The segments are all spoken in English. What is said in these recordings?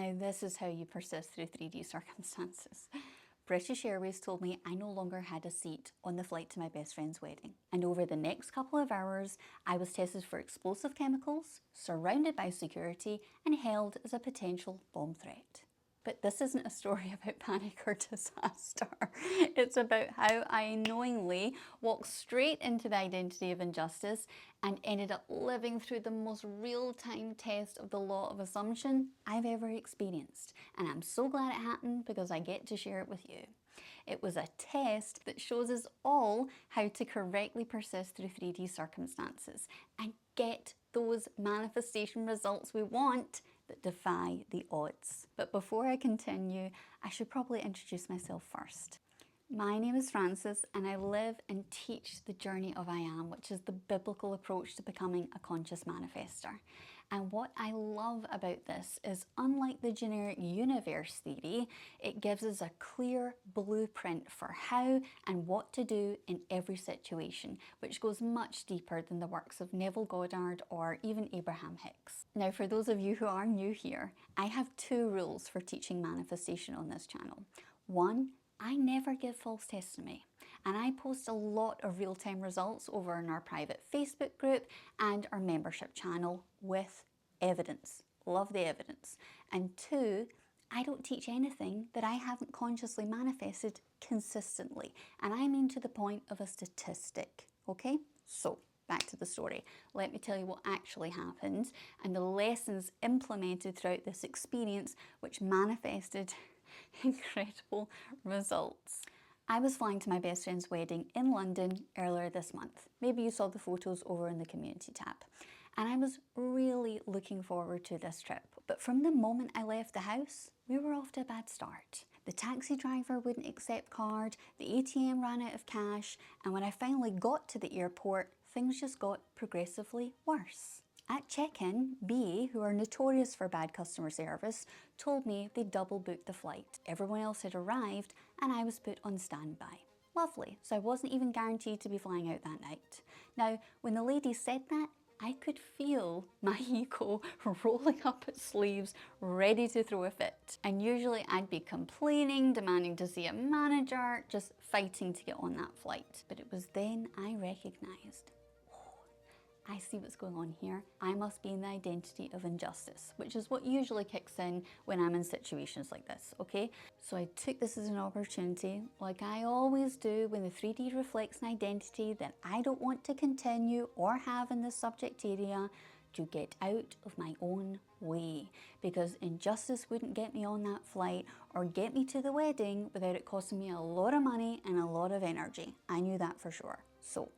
Now this is how you persist through 3D circumstances. British Airways told me I no longer had a seat on the flight to my best friend's wedding. And over the next couple of hours, I was tested for explosive chemicals, surrounded by security, and held as a potential bomb threat. But this isn't a story about panic or disaster. It's about how I knowingly walked straight into the identity of injustice and ended up living through the most real-time test of the law of assumption I've ever experienced. And I'm so glad it happened because I get to share it with you. It was a test that shows us all how to correctly persist through 3D circumstances and get those manifestation results we want that defy the odds. But before I continue, I should probably introduce myself first. My name is Frances and I live and teach the journey of I Am, which is the biblical approach to becoming a conscious manifester. And what I love about this is, unlike the generic universe theory, it gives us a clear blueprint for how and what to do in every situation, which goes much deeper than the works of Neville Goddard or even Abraham Hicks. Now, for those of you who are new here, I have 2 rules for teaching manifestation on this channel. 1, I never give false testimony, and I post a lot of real-time results over in our private Facebook group and our membership channel with evidence. Love the evidence. And 2, I don't teach anything that I haven't consciously manifested consistently, and I mean to the point of a statistic, okay? So, back to the story. Let me tell you what actually happened and the lessons implemented throughout this experience which manifested incredible results. I was flying to my best friend's wedding in London earlier this month. Maybe you saw the photos over in the community tab. And I was really looking forward to this trip. But from the moment I left the house, we were off to a bad start. The taxi driver wouldn't accept card, the ATM ran out of cash, and when I finally got to the airport, things just got progressively worse. At check-in, BA, who are notorious for bad customer service, told me they double booked the flight. Everyone else had arrived and I was put on standby. Lovely, so I wasn't even guaranteed to be flying out that night. Now, when the lady said that, I could feel my ego rolling up its sleeves, ready to throw a fit. And usually I'd be complaining, demanding to see a manager, just fighting to get on that flight. But it was then I recognised, I see what's going on here. I must be in the identity of injustice, which is what usually kicks in when I'm in situations like this, okay? So I took this as an opportunity, like I always do when the 3D reflects an identity that I don't want to continue or have in this subject area, to get out of my own way, because injustice wouldn't get me on that flight or get me to the wedding without it costing me a lot of money and a lot of energy. I knew that for sure. So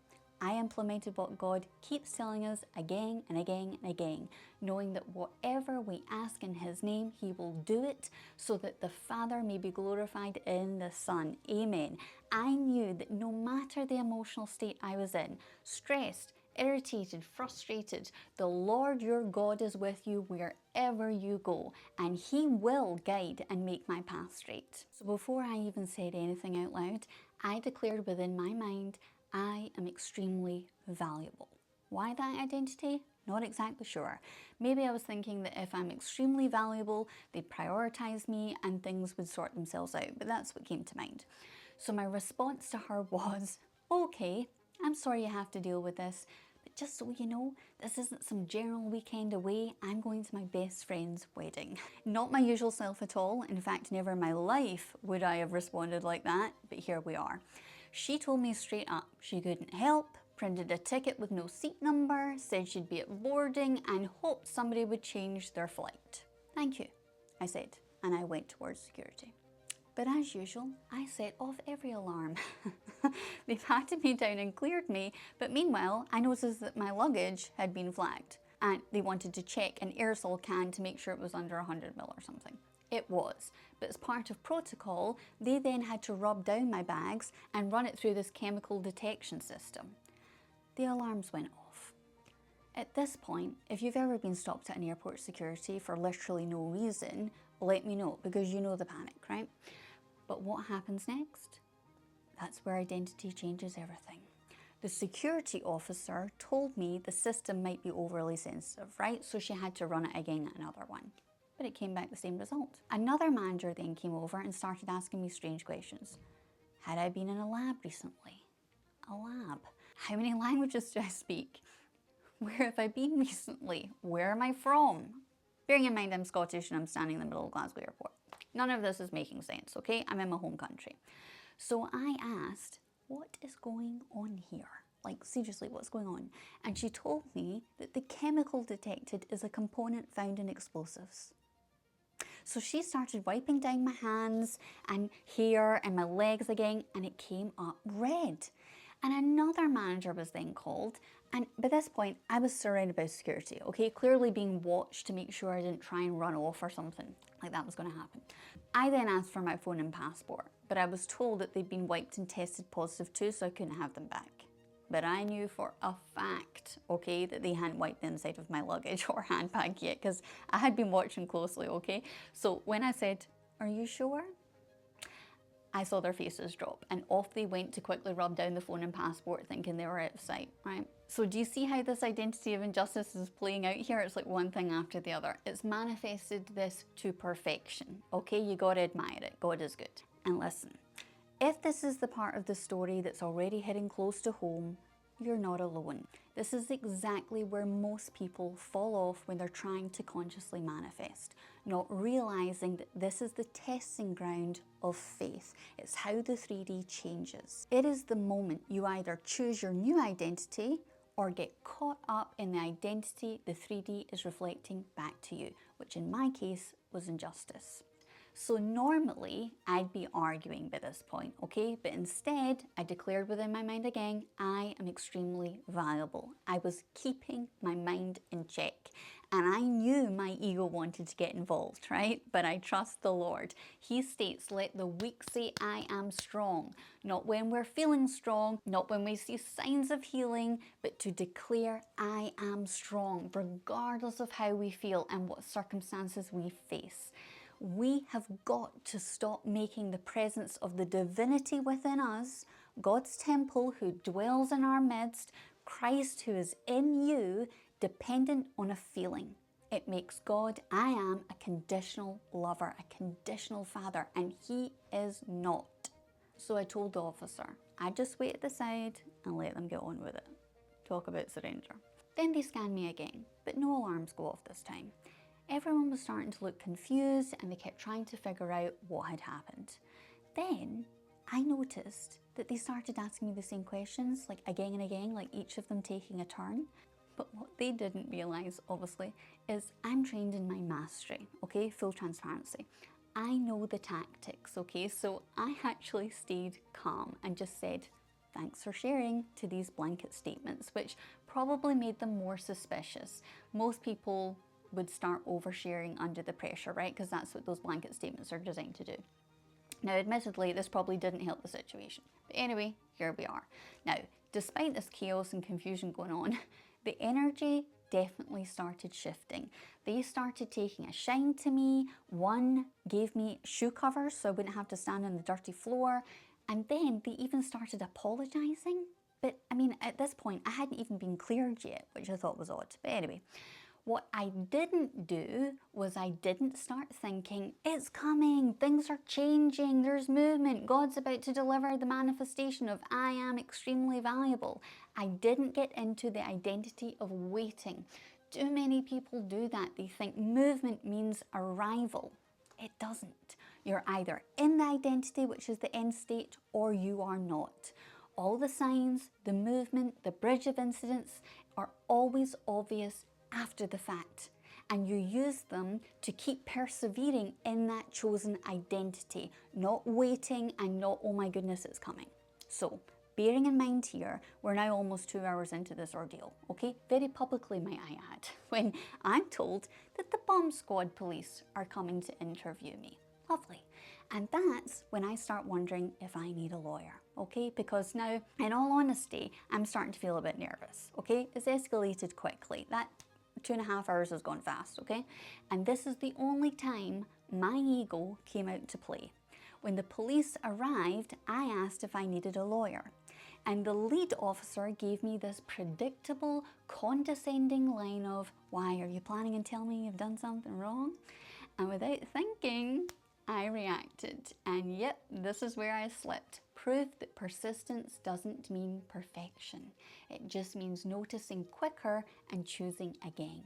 I implemented what God keeps telling us again and again and again, knowing that whatever we ask in His name, He will do it so that the Father may be glorified in the Son. Amen. I knew that no matter the emotional state I was in, stressed, irritated, frustrated, the Lord your God is with you wherever you go, and He will guide and make my path straight. So before I even said anything out loud, I declared within my mind, I am extremely valuable. Why that identity? Not exactly sure. Maybe I was thinking that if I'm extremely valuable, they'd prioritize me and things would sort themselves out, but that's what came to mind. So my response to her was, okay, I'm sorry you have to deal with this, but just so you know, this isn't some general weekend away, I'm going to my best friend's wedding. Not my usual self at all. In fact, never in my life would I have responded like that, but here we are. She told me straight up she couldn't help, printed a ticket with no seat number, said she'd be at boarding and hoped somebody would change their flight. Thank you, I said, and I went towards security. But as usual, I set off every alarm. They've patted me down and cleared me, but meanwhile, I noticed that my luggage had been flagged and they wanted to check an aerosol can to make sure it was under 100 ml or something. It was, but as part of protocol, they then had to rub down my bags and run it through this chemical detection system. The alarms went off. At this point, if you've ever been stopped at an airport security for literally no reason, let me know, because you know the panic, right? But what happens next? That's where identity changes everything. The security officer told me the system might be overly sensitive, right? So she had to run it again at another one. but it came back the same result. Another manager then came over and started asking me strange questions. Had I been in a lab recently? A lab? How many languages do I speak? Where have I been recently? Where am I from? Bearing in mind I'm Scottish and I'm standing in the middle of Glasgow Airport. None of this is making sense, okay? I'm in my home country. So I asked, what is going on here? Like, seriously, what's going on? And she told me that the chemical detected is a component found in explosives. So she started wiping down my hands and hair and my legs again, and it came up red. And another manager was then called, and by this point I was surrounded by security, okay, clearly being watched to make sure I didn't try and run off or something, like that was going to happen. I then asked for my phone and passport, but I was told that they'd been wiped and tested positive too, so I couldn't have them back. But I knew for a fact, okay, that they hadn't wiped the inside of my luggage or handbag yet, because I had been watching closely, okay? So when I said, "Are you sure?" I saw their faces drop, and off they went to quickly rub down the phone and passport, thinking they were out of sight, right? So do you see how this identity of injustice is playing out here? It's like one thing after the other. It's manifested this to perfection, okay? You gotta admire it. God is good. And listen, if this is the part of the story that's already hitting close to home, you're not alone. This is exactly where most people fall off when they're trying to consciously manifest, not realizing that this is the testing ground of faith. It's how the 3D changes. It is the moment you either choose your new identity or get caught up in the identity the 3D is reflecting back to you, which in my case was injustice. So normally I'd be arguing by this point, okay? But instead I declared within my mind again, I am extremely valuable. I was keeping my mind in check. And I knew my ego wanted to get involved, right? But I trust the Lord. He states, let the weak say, I am strong. Not when we're feeling strong, not when we see signs of healing, but to declare, I am strong, regardless of how we feel and what circumstances we face. We have got to stop making the presence of the divinity within us, God's temple who dwells in our midst, Christ who is in you, dependent on a feeling. It makes God, I am a conditional lover, a conditional father, and he is not. So I told the officer, I'd just wait at the side and let them get on with it. Talk about surrender. Then they scanned me again, but no alarms go off this time. Everyone was starting to look confused and they kept trying to figure out what had happened. Then I noticed that they started asking me the same questions, like again and again, like each of them taking a turn. But what they didn't realise, obviously, is I'm trained in my mastery, okay? Full transparency. I know the tactics, okay? So I actually stayed calm and just said, thanks for sharing, to these blanket statements, which probably made them more suspicious. Most people would start oversharing under the pressure, right? Because that's what those blanket statements are designed to do. Now, admittedly, this probably didn't help the situation. But anyway, here we are. Now, despite this chaos and confusion going on, the energy definitely started shifting. They started taking a shine to me. One gave me shoe covers so I wouldn't have to stand on the dirty floor. And then they even started apologizing. But I mean, at this point, I hadn't even been cleared yet, which I thought was odd. But anyway, what I didn't do was I didn't start thinking, it's coming, things are changing, there's movement, God's about to deliver the manifestation of I am extremely valuable. I didn't get into the identity of waiting. Too many people do that. They think movement means arrival. It doesn't. You're either in the identity, which is the end state, or you are not. All the signs, the movement, the bridge of incidents are always obvious after the fact, and you use them to keep persevering in that chosen identity, not waiting and not, oh my goodness, it's coming. So, bearing in mind here, we're now almost 2 hours into this ordeal, okay? Very publicly, might I add, when I'm told that the bomb squad police are coming to interview me. Lovely. And that's when I start wondering if I need a lawyer, okay? Because now, in all honesty, I'm starting to feel a bit nervous, okay? It's escalated quickly. That 2.5 hours has gone fast, okay? And this is the only time my ego came out to play. When the police arrived, I asked if I needed a lawyer. And the lead officer gave me this predictable, condescending line of, why, are you planning on telling me you've done something wrong? And without thinking, I reacted. And yep, this is where I slipped. Proof that persistence doesn't mean perfection. It just means noticing quicker and choosing again.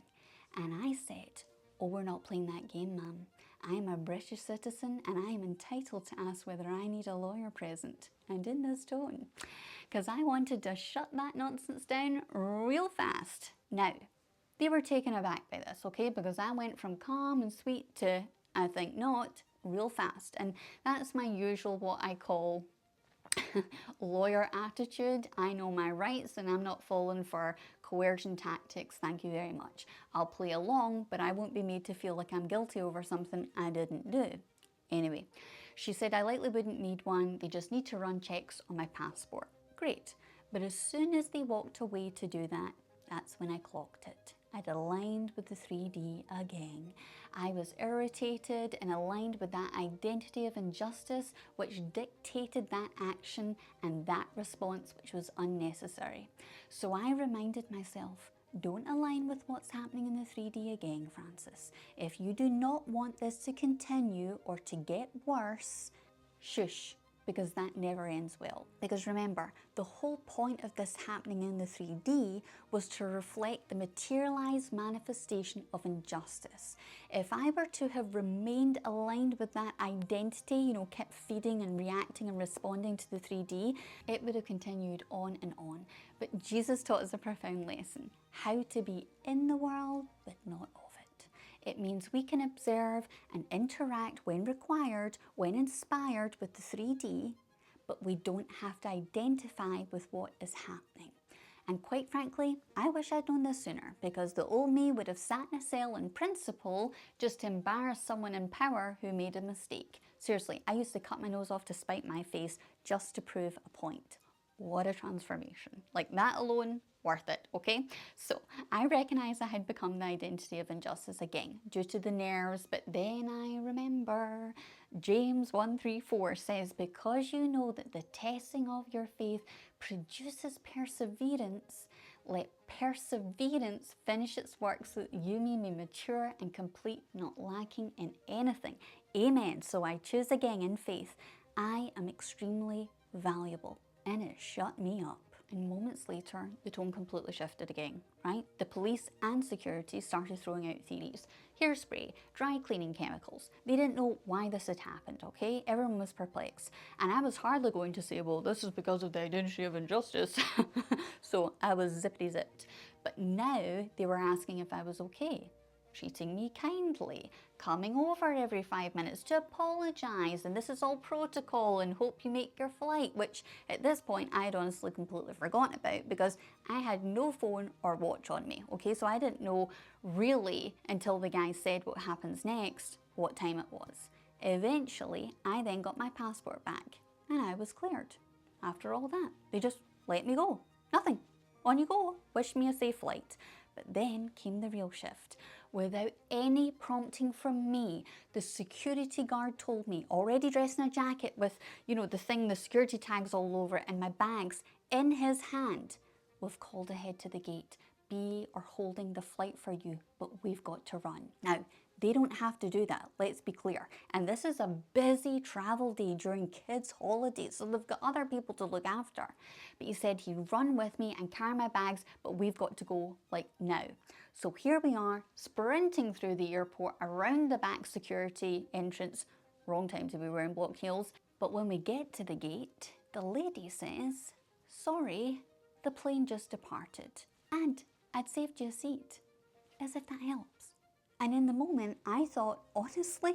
And I said, oh, we're not playing that game, Mum. I'm a British citizen and I am entitled to ask whether I need a lawyer present. And in this tone. Because I wanted to shut that nonsense down real fast. Now, they were taken aback by this, okay? Because I went from calm and sweet to, I think not, real fast. And that's my usual, what I call lawyer attitude. I know my rights and I'm not falling for coercion tactics, thank you very much. I'll play along, but I won't be made to feel like I'm guilty over something I didn't do. Anyway, she said I likely wouldn't need one, they just need to run checks on my passport. Great, but as soon as they walked away to do that, that's when I clocked it. I'd aligned with the 3D again. I was irritated and aligned with that identity of injustice which dictated that action and that response which was unnecessary. So I reminded myself, don't align with what's happening in the 3D again, Frances. If you do not want this to continue or to get worse, shush. Because that never ends well. Because remember, the whole point of this happening in the 3D was to reflect the materialized manifestation of injustice. If I were to have remained aligned with that identity, kept feeding and reacting and responding to the 3D, it would have continued on and on. But Jesus taught us a profound lesson, how to be in the world, but not of it. It means we can observe and interact when required, when inspired with the 3D, but we don't have to identify with what is happening. And quite frankly, I wish I'd known this sooner, because the old me would have sat in a cell in principle just to embarrass someone in power who made a mistake. Seriously, I used to cut my nose off to spite my face just to prove a point. What a transformation. Like that alone, worth it, okay? So I recognise I had become the identity of injustice again due to the nerves, but then I remember James 1:3-4 says, because you know that the testing of your faith produces perseverance, let perseverance finish its work so that you may be mature and complete, not lacking in anything. Amen. So I choose again in faith. I am extremely valuable. And it shut me up. And moments later, the tone completely shifted again, right? The police and security started throwing out theories. Hairspray, dry cleaning chemicals. They didn't know why this had happened, okay? Everyone was perplexed. And I was hardly going to say, well, this is because of the identity of injustice. So I was zippity-zipped. But now they were asking if I was okay. Treating me kindly, coming over every 5 minutes to apologise, and this is all protocol and hope you make your flight, which at this point I had honestly completely forgotten about because I had no phone or watch on me, okay? So I didn't know really until the guy said what happens next, what time it was. Eventually, I then got my passport back and I was cleared. After all that, they just let me go. Nothing. On you go. Wish me a safe flight. But then came the real shift. Without any prompting from me, the security guard told me, already dressed in a jacket with, the security tags all over it and my bags in his hand, we've called ahead to the gate. We are holding the flight for you, but we've got to run. Now, they don't have to do that, let's be clear. And this is a busy travel day during kids' holidays, so they've got other people to look after. But he said he'd run with me and carry my bags, but we've got to go like now. So here we are, sprinting through the airport, around the back security entrance. Wrong time to be wearing block heels. But when we get to the gate, the lady says, sorry, the plane just departed. And I'd saved you a seat. As if that helps. And in the moment, I thought, honestly,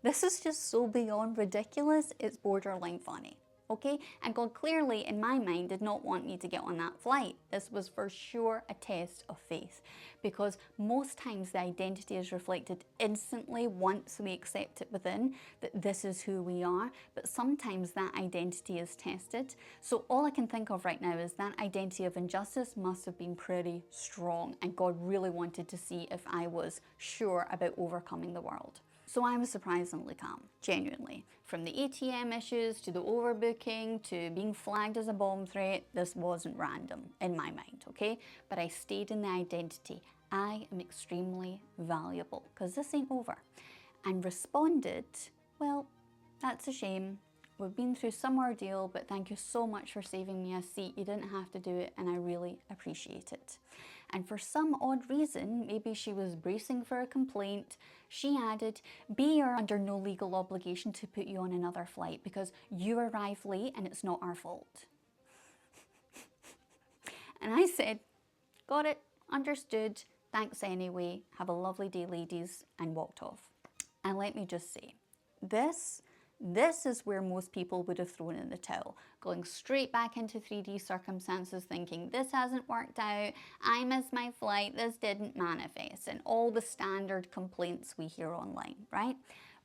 this is just so beyond ridiculous, it's borderline funny, okay? And God clearly, in my mind, did not want me to get on that flight. This was for sure a test of faith, because most times the identity is reflected instantly once we accept it within, that this is who we are, but sometimes that identity is tested. So all I can think of right now is that identity of injustice must have been pretty strong, and God really wanted to see if I was sure about overcoming the world. So I was surprisingly calm, genuinely. From the ATM issues to the overbooking to being flagged as a bomb threat, this wasn't random in my mind, okay? But I stayed in the identity. I am extremely valuable, because this ain't over. and responded, well, that's a shame. We've been through some ordeal, but thank you so much for saving me a seat. You didn't have to do it, and I really appreciate it. And for some odd reason, maybe she was bracing for a complaint, she added, we are under no legal obligation to put you on another flight because you arrived late and it's not our fault. And I said, got it, understood, thanks anyway, have a lovely day, ladies, and walked off. And let me just say, this is where most people would have thrown in the towel, going straight back into 3D circumstances, thinking this hasn't worked out, I missed my flight, this didn't manifest, and all the standard complaints we hear online, right?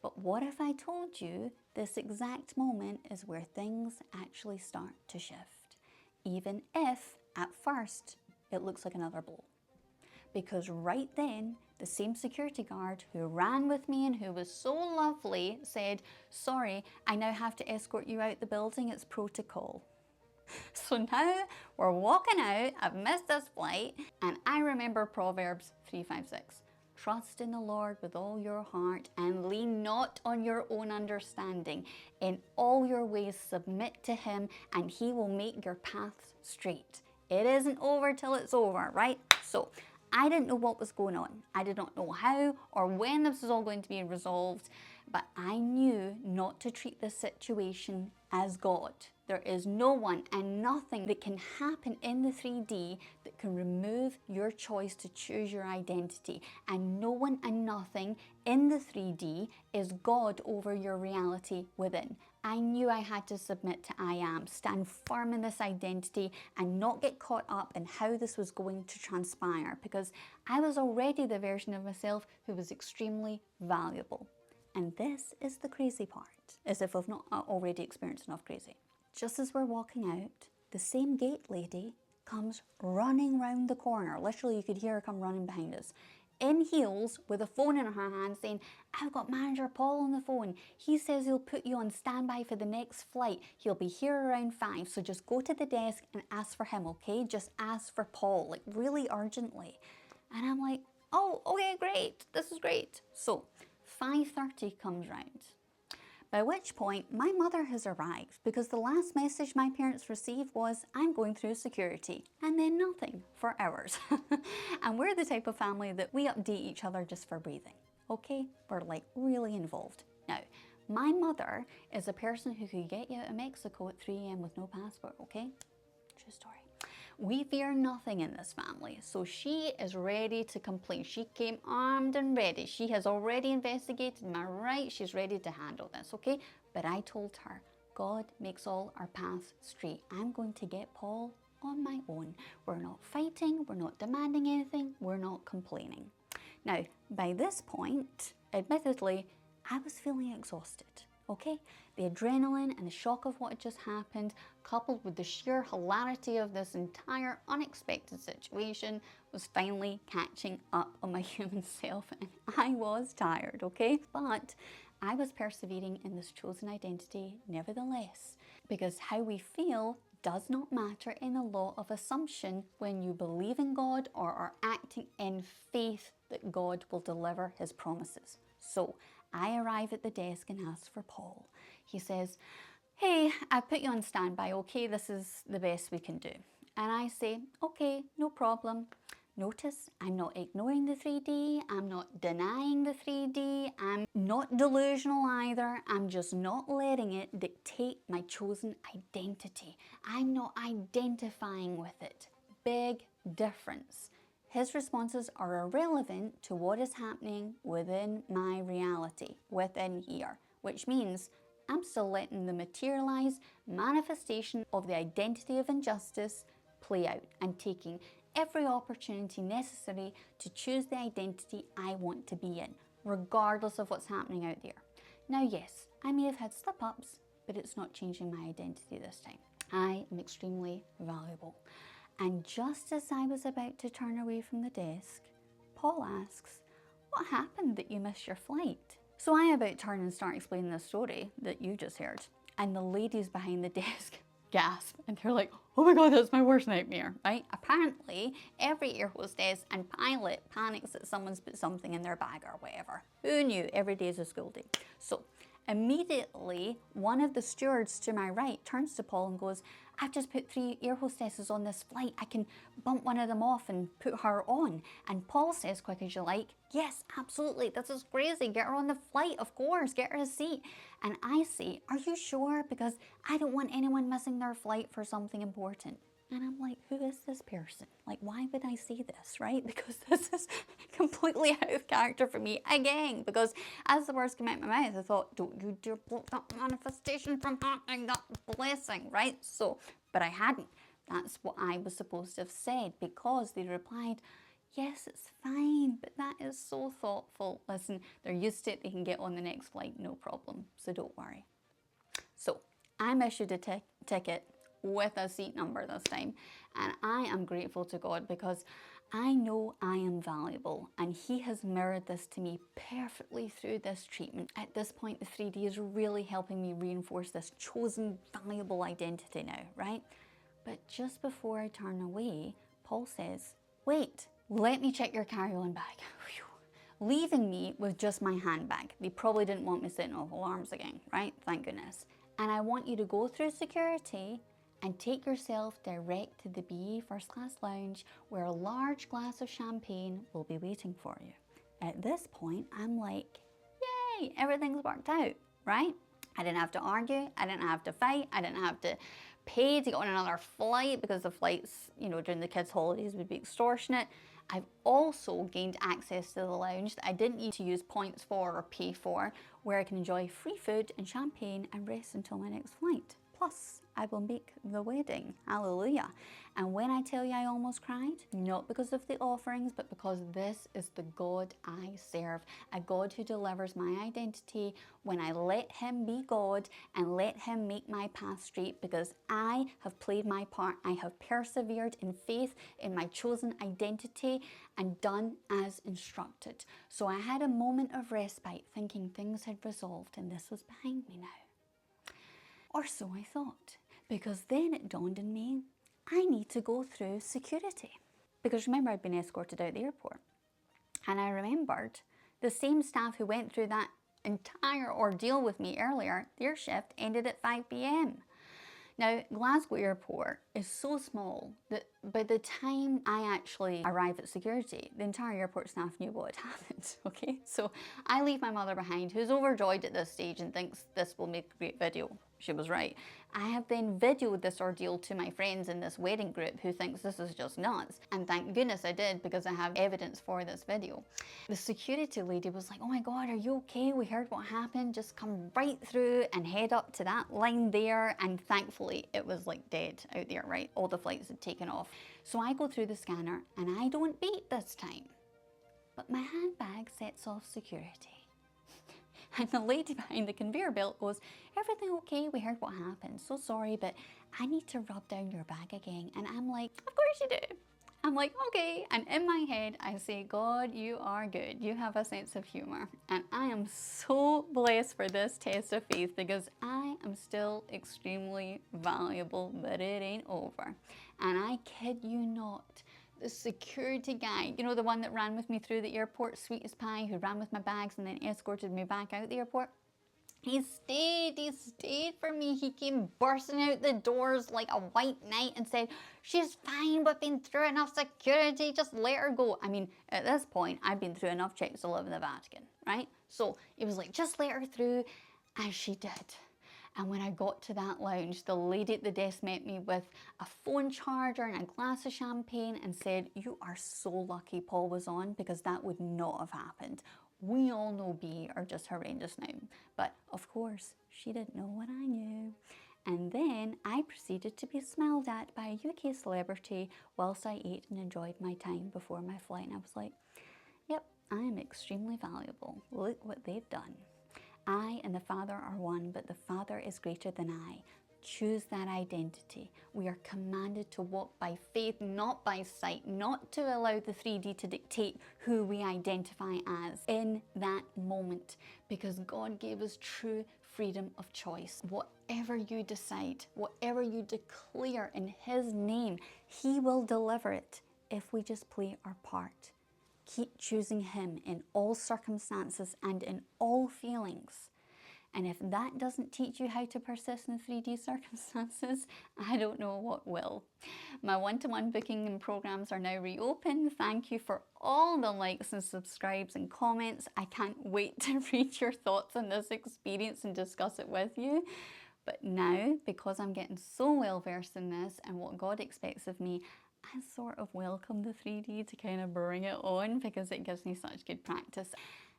But what if I told you this exact moment is where things actually start to shift, even if at first it looks like another blow? Because right then, the same security guard who ran with me and who was so lovely said, sorry, I now have to escort you out the building, it's protocol. So now we're walking out, I've missed this flight, and I remember Proverbs 3:5-6. Trust in the Lord with all your heart and lean not on your own understanding. In all your ways submit to him and he will make your paths straight. It isn't over till it's over, right? So I didn't know what was going on. I did not know how or when this was all going to be resolved, but I knew not to treat this situation as God. There is no one and nothing that can happen in the 3D that can remove your choice to choose your identity. And no one and nothing in the 3D is God over your reality within. I knew I had to submit to I am, stand firm in this identity and not get caught up in how this was going to transpire, because I was already the version of myself who was extremely valuable. And this is the crazy part, as if I've not already experienced enough crazy. Just as we're walking out, the same gate lady comes running round the corner. Literally, you could hear her come running behind us, in heels with a phone in her hand, saying, I've got Manager Paul on the phone. He says he'll put you on standby for the next flight. He'll be here around 5, so just go to the desk and ask for him, okay? Just ask for Paul, like really urgently. And I'm like, oh, okay, great, this is great. So 5:30 comes round. By which point, my mother has arrived, because the last message my parents received was, I'm going through security, and then nothing for hours. And we're the type of family that we update each other just for breathing, okay? We're like really involved. Now, my mother is a person who could get you out of Mexico at 3 a.m. with no passport, okay? True story. We fear nothing in this family, so she is ready to complain. She came armed and ready. She has already investigated, am I right? She's ready to handle this, okay? But I told her, God makes all our paths straight. I'm going to get Paul on my own. We're not fighting, we're not demanding anything, we're not complaining. Now, by this point, admittedly, I was feeling exhausted. Okay, the adrenaline and the shock of what had just happened, coupled with the sheer hilarity of this entire unexpected situation, was finally catching up on my human self, and I was tired, okay? But I was persevering in this chosen identity nevertheless, because how we feel does not matter in the law of assumption when you believe in God or are acting in faith that God will deliver his promises. So I arrive at the desk and ask for Paul. He says, hey, I put you on standby, okay? This is the best we can do. And I say, okay, no problem. Notice I'm not ignoring the 3D, I'm not denying the 3D, I'm not delusional either, I'm just not letting it dictate my chosen identity. I'm not identifying with it. Big difference. His responses are irrelevant to what is happening within my reality, within here, which means I'm still letting the materialized manifestation of the identity of injustice play out and taking every opportunity necessary to choose the identity I want to be in, regardless of what's happening out there. Now, yes, I may have had slip-ups, but it's not changing my identity this time. I am extremely valuable. And just as I was about to turn away from the desk, Paul asks, what happened that you missed your flight? So I about turn and start explaining the story that you just heard. And the ladies behind the desk gasp, and they're like, oh my God, that's my worst nightmare, right? Apparently, every air hostess and pilot panics that someone's put something in their bag or whatever. Who knew? Every day is a school day. So immediately, one of the stewards to my right turns to Paul and goes, I've just put 3 air hostesses on this flight. I can bump one of them off and put her on. And Paul says, quick as you like, yes, absolutely. This is crazy. Get her on the flight, of course. Get her a seat. And I say, are you sure? Because I don't want anyone missing their flight for something important. And I'm like, who is this person? Like, why would I say this, right? Because this is completely out of character for me again. Because as the words came out of my mouth, I thought, don't you dare block that manifestation from happening, that blessing, right? So, but I hadn't. That's what I was supposed to have said, because they replied, yes, it's fine, but that is so thoughtful. Listen, they're used to it. They can get on the next flight, no problem. So don't worry. So I'm issued a ticket with a seat number this time, and I am grateful to God because I know I am valuable, and He has mirrored this to me perfectly through this treatment. At this point, the 3D is really helping me reinforce this chosen, valuable identity now, right? But just before I turn away, Paul says, wait, let me check your carry-on bag. Whew. Leaving me with just my handbag. They probably didn't want me setting off alarms again, right? Thank goodness. And I want you to go through security and take yourself direct to the BA First Class Lounge, where a large glass of champagne will be waiting for you. At this point, I'm like, yay, everything's worked out, right? I didn't have to argue, I didn't have to fight, I didn't have to pay to get on another flight because the flights, during the kids' holidays would be extortionate. I've also gained access to the lounge that I didn't need to use points for or pay for, where I can enjoy free food and champagne and rest until my next flight. Plus, I will make the wedding. Hallelujah. And when I tell you I almost cried, not because of the offerings, but because this is the God I serve. A God who delivers my identity when I let Him be God and let Him make my path straight, because I have played my part. I have persevered in faith in my chosen identity and done as instructed. So I had a moment of respite, thinking things had resolved and this was behind me now. Or so I thought, because then it dawned on me, I need to go through security. Because remember, I'd been escorted out the airport. And I remembered the same staff who went through that entire ordeal with me earlier, their shift ended at 5 p.m. Now, Glasgow Airport is so small that by the time I actually arrive at security, the entire airport staff knew what had happened, okay? So I leave my mother behind, who's overjoyed at this stage and thinks this will make a great video. She was right. I have then videoed this ordeal to my friends in this wedding group who thinks this is just nuts. And thank goodness I did, because I have evidence for this video. The security lady was like, oh my God, are you okay? We heard what happened. Just come right through and head up to that line there. And thankfully it was like dead out there, right? All the flights had taken off. So I go through the scanner and I don't beat this time. But my handbag sets off security. And the lady behind the conveyor belt goes, everything okay? We heard what happened. So sorry, but I need to rub down your bag again. And I'm like, of course you do. I'm like, okay. And in my head, I say, God, you are good. You have a sense of humor. And I am so blessed for this test of faith, because I am still extremely valuable, but it ain't over. And I kid you not, the security guy, the one that ran with me through the airport, sweet as pie, who ran with my bags and then escorted me back out the airport, he stayed for me. He came bursting out the doors like a white knight and said, she's fine, we've been through enough security, just let her go. I mean, at this point, I've been through enough checks to live in the Vatican, right? So he was like, just let her through, and she did. And when I got to that lounge, the lady at the desk met me with a phone charger and a glass of champagne and said, you are so lucky Paul was on, because that would not have happened. We all know B are just horrendous now. But of course, she didn't know what I knew. And then I proceeded to be smiled at by a UK celebrity whilst I ate and enjoyed my time before my flight. And I was like, yep, I am extremely valuable. Look what they've done. I and the Father are one, but the Father is greater than I. choose that identity. We are commanded to walk by faith, not by sight, not to allow the 3D to dictate who we identify as in that moment, because God gave us true freedom of choice. Whatever you decide, whatever you declare in His name, He will deliver it if we just play our part. Keep choosing Him in all circumstances and in all feelings. And if that doesn't teach you how to persist in 3D circumstances, I don't know what will. My one-to-one booking and programs are now reopened. Thank you for all the likes and subscribes and comments. I can't wait to read your thoughts on this experience and discuss it with you. But now, because I'm getting so well versed in this and what God expects of me, I sort of welcome the 3D to kind of bring it on, because it gives me such good practice.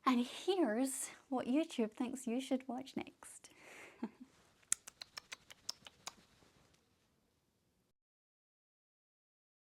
And here's what YouTube thinks you should watch next.